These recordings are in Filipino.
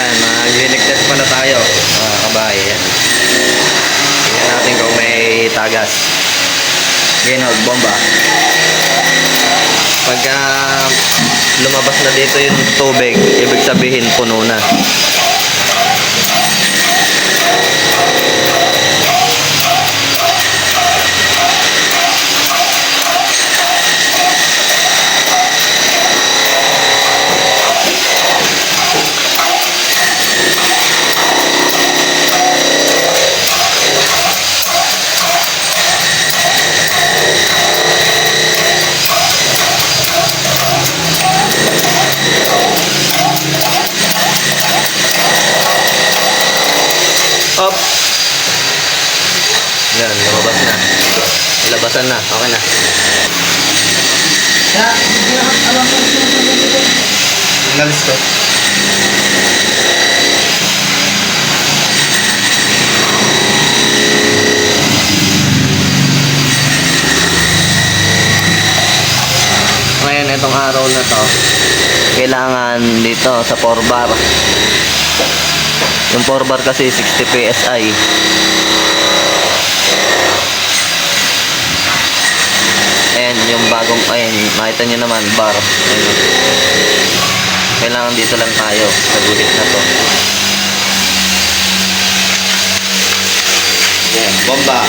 Ayan, magliligtas pala tayo mga kabahay. Ayan. Tingnan natin kung may tagas. Ginog, bomba. Pagka lumabas na dito yung tubig, ibig sabihin puno na. Up. Yan, lumabas na. Labasan na, okay na. Nalis ko. Ngayon, itong araw na to, kailangan dito sa 4 bar. Yung 4 bar kasi 60 PSI. Ayan, yung bagong, ayan, makita nyo naman, bar. Ayan. Kailangan dito lang tayo sa guhit na to. Ayan, bomba.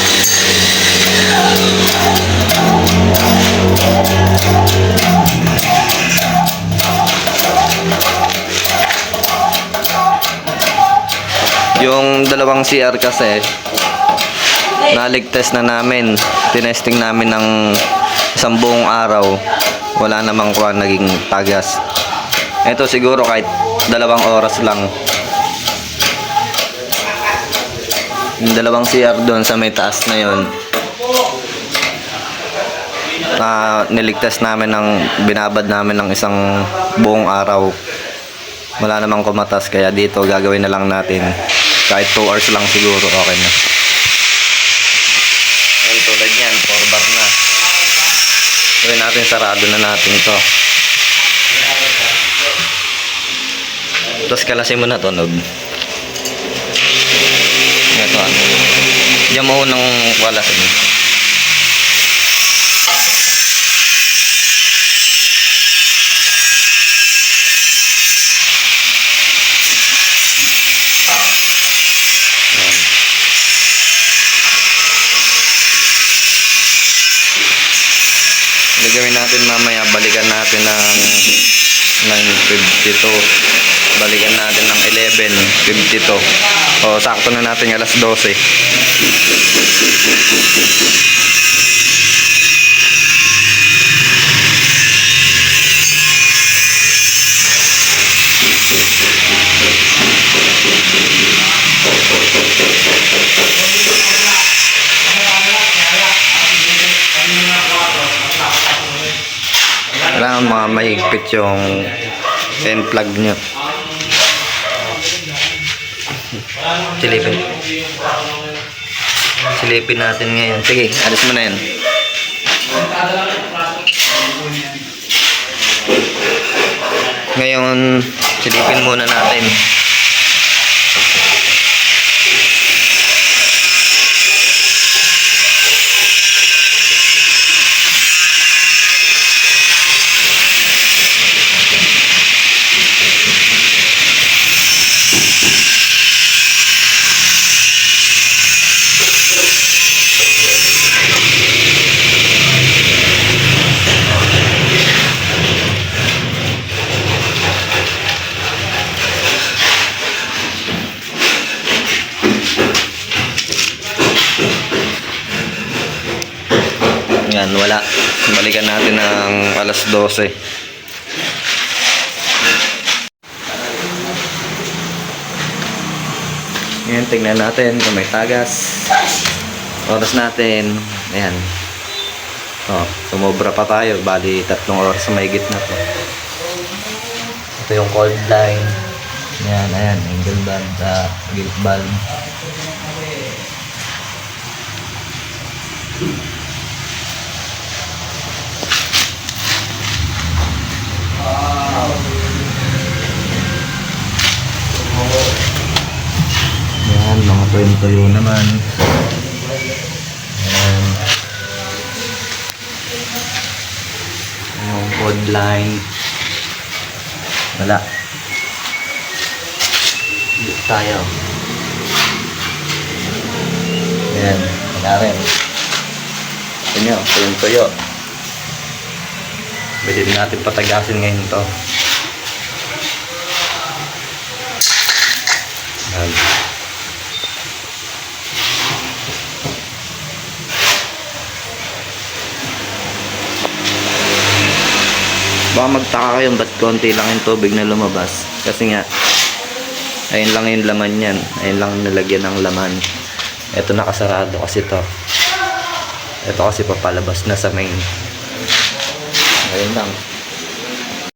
Yung dalawang CR kasi naligtas na namin, tinesting namin ng isang buong araw, wala namang kuha naging tagas. Ito siguro kahit 2 oras lang. Yung dalawang CR doon sa may taas na yon, niligtas namin ng binabad namin ng isang buong araw, wala namang kumatas, kaya dito gagawin na lang natin. Kahit 2 hours lang siguro, okay na. Ayan, tulad yan, 4 bar na. Gawin natin, sarado na natin to. Tapos kalasin mo na tunog. Ito, diyan mo unang walasin. Gagawin natin mamaya, balikan natin ng 9:52, balikan natin ng 11:52, o sakto na natin alas 12. Kailangan mga mahigpit yung end plug nyo. Silipin natin ngayon. Sige, alis mo na yan. Ngayon, silipin muna natin. Yan, wala. Balikan natin ng alas 12. Ngayon, tingnan natin kung may tagas. Oras natin. Ayan. Oh, sumobra pa tayo. Bali, 3 oras sa mahigit na to. Ito yung cold line. Ayan, ayan. Angle band, gate band. Ayan, mga tuyo naman. Ayan. Yung code line. Wala. Dito tayo. Ayan, wala rin. Ito nyo, tuyo. Pwede din natin patagasin ngayon to. Ayan. Baka magtaka kayo ba't konti lang yung tubig na lumabas. Kasi nga, ayun lang yung laman yan. Ayun lang nilagyan ng laman. Ito nakasarado kasi to. Ito kasi papalabas na sa main. Ayun lang.